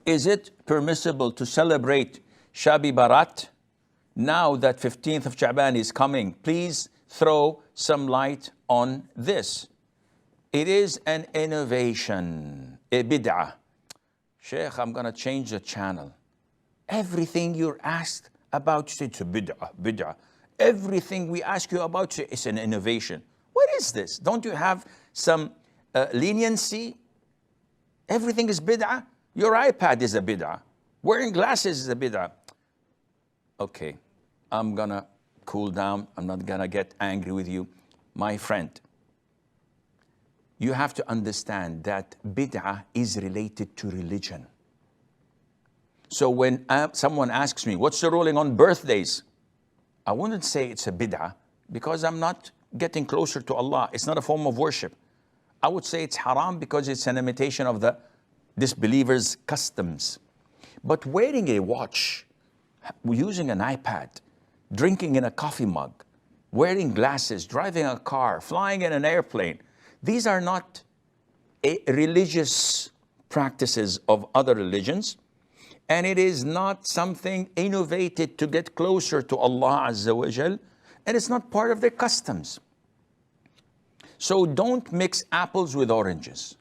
Is it permissible to celebrate Shab-e-Barat now that 15th of Sha'ban is coming? Please throw some light on this. It is an innovation, a bid'ah. Sheikh, I'm going to change the channel. Everything you're asked about, it's a bid'ah, bid'ah. Everything we ask you about, it's an innovation. What is this? Don't you have some leniency? Everything is bid'ah. Your iPad is a bid'ah. Wearing glasses is a bid'ah. Okay, I'm going to cool down. I'm not going to get angry with you. My friend, you have to understand that bid'ah is related to religion. So when someone asks me, what's the ruling on birthdays? I wouldn't say it's a bid'ah because I'm not getting closer to Allah. It's not a form of worship. I would say it's haram because it's an imitation of the disbelievers' customs. But wearing a watch, using an iPad, drinking in a coffee mug, wearing glasses, driving a car, flying in an airplane, these are not religious practices of other religions. And it is not something innovated to get closer to Allah Azza wa Jal, and it's not part of their customs. So don't mix apples with oranges.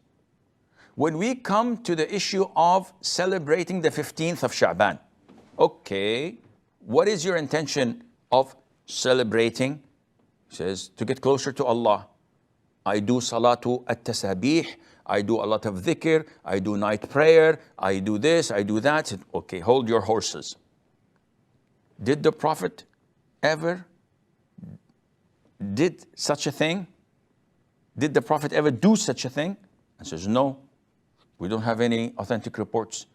When we come to the issue of celebrating the 15th of Sha'ban, okay, what is your intention of celebrating? He says, to get closer to Allah. I do salatu at-tasabih, I do a lot of dhikr, I do night prayer, I do this, I do that. Okay, hold your horses. Did the Prophet ever did such a thing? Did the Prophet ever do such a thing? And says, no, we don't have any authentic reports.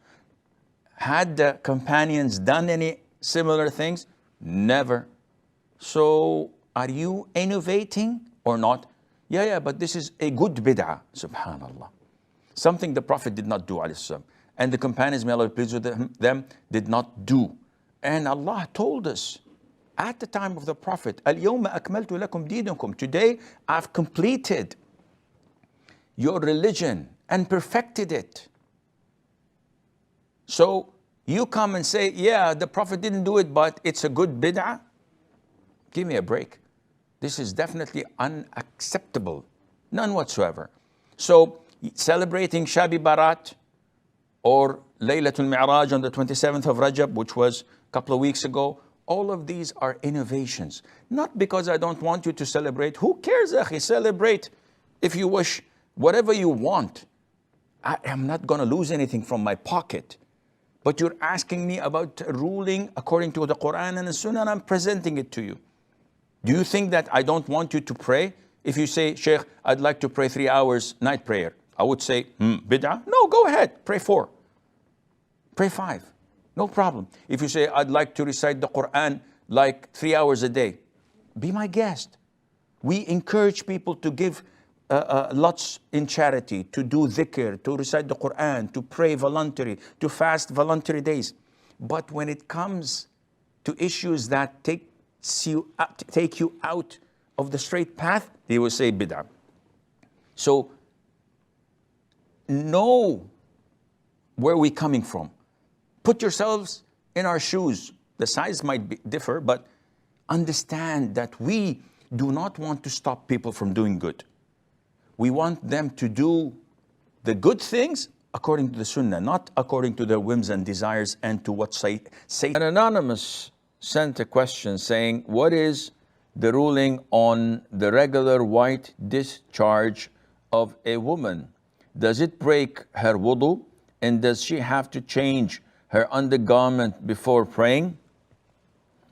Had the companions done any similar things? Never. So are you innovating or not? Yeah, but this is a good bid'ah, subhanallah. Something the Prophet did not do, alayhi, and the companions, may Allah be pleased with them, did not do. And Allah told us at the time of the Prophet, الْيَوْمَ أَكْمَلْتُ لَكُمْ دِينَكُمْ. Today, I've completed your religion and perfected it. So you come and say, yeah, the Prophet didn't do it, but it's a good bid'ah. Give me a break. This is definitely unacceptable, none whatsoever. So celebrating Shab-e-Barat or Laylatul Mi'raj on the 27th of Rajab, which was a couple of weeks ago, all of these are innovations. Not because I don't want you to celebrate. Who cares, akhi? Celebrate if you wish, whatever you want. I am not going to lose anything from my pocket. But you're asking me about ruling according to the Quran and the Sunnah, and I'm presenting it to you. Do you think that I don't want you to pray? If you say, Sheikh, I'd like to pray 3 hours night prayer, I would say, bid'ah? No, go ahead, pray 4. Pray 5, no problem. If you say, I'd like to recite the Quran like 3 hours a day, be my guest. We encourage people to give lots in charity, to do dhikr, to recite the Quran, to pray voluntary, to fast voluntary days. But when it comes to issues that take you out of the straight path, they will say bid'ah. So know where we're coming from. Put yourselves in our shoes. The size might differ, but understand that we do not want to stop people from doing good. We want them to do the good things according to the Sunnah, not according to their whims and desires and to what say. An anonymous sent a question saying, what is the ruling on the regular white discharge of a woman? Does it break her wudu? And does she have to change her undergarment before praying?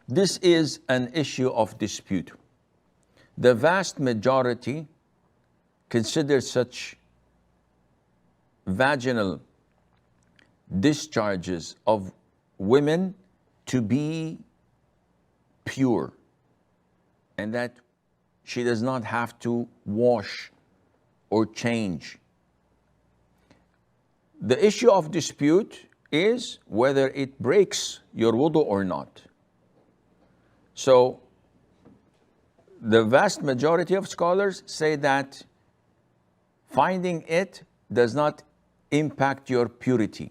This is an issue of dispute. The vast majority consider such vaginal discharges of women to be pure, and that she does not have to wash or change. The issue of dispute is whether it breaks your wudu or not. So the vast majority of scholars say that finding it does not impact your purity.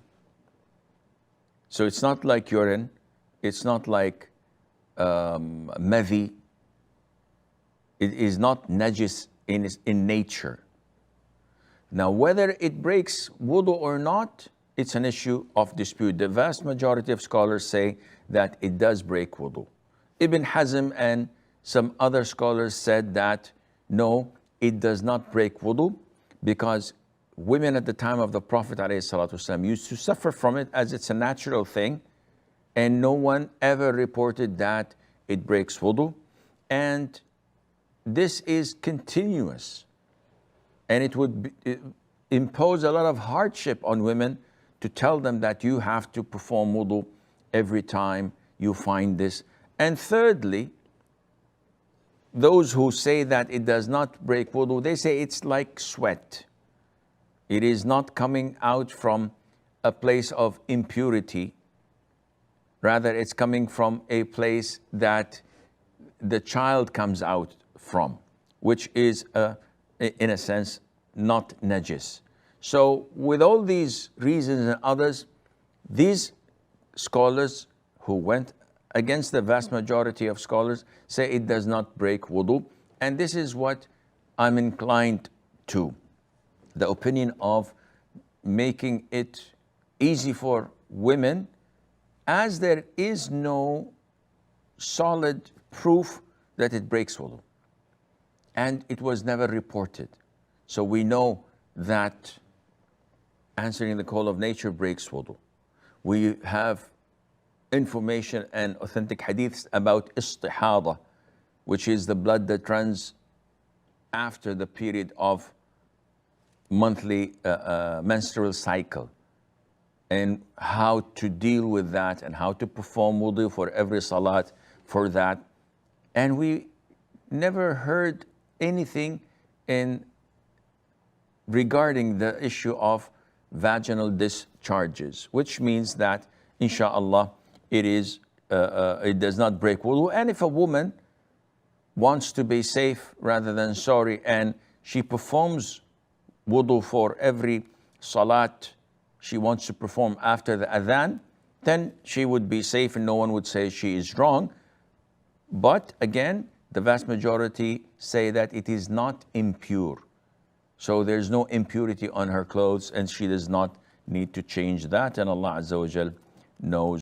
So it's not like urine, it's not like madhi. It is not najis in nature. Now, whether it breaks wudu or not, it's an issue of dispute. The vast majority of scholars say that it does break wudu. Ibn Hazm and some other scholars said that no, it does not break wudu, because women at the time of the Prophet ﷺ used to suffer from it as it's a natural thing, and no one ever reported that it breaks wudu. And this is continuous, and it would impose a lot of hardship on women to tell them that you have to perform wudu every time you find this. And thirdly, those who say that it does not break wudu, they say it's like sweat. It is not coming out from a place of impurity. Rather, it's coming from a place that the child comes out from, which is, in a sense, not najis. So with all these reasons and others, these scholars who went against the vast majority of scholars say it does not break wudu. And this is what I'm inclined to, the opinion of making it easy for women, as there is no solid proof that it breaks wudu. And it was never reported. So we know that answering the call of nature breaks wudu. We have information and authentic hadiths about istihada, which is the blood that runs after the period of monthly menstrual cycle, and how to deal with that and how to perform wudu for every salat for that. And we never heard anything regarding the issue of vaginal discharges, which means that, inshallah, it does not break wudu. And if a woman wants to be safe rather than sorry, and she performs wudu for every salat she wants to perform after the adhan, then she would be safe and no one would say she is wrong. But again, the vast majority say that it is not impure. So there's no impurity on her clothes and she does not need to change that, and Allah Azza wa Jal knows.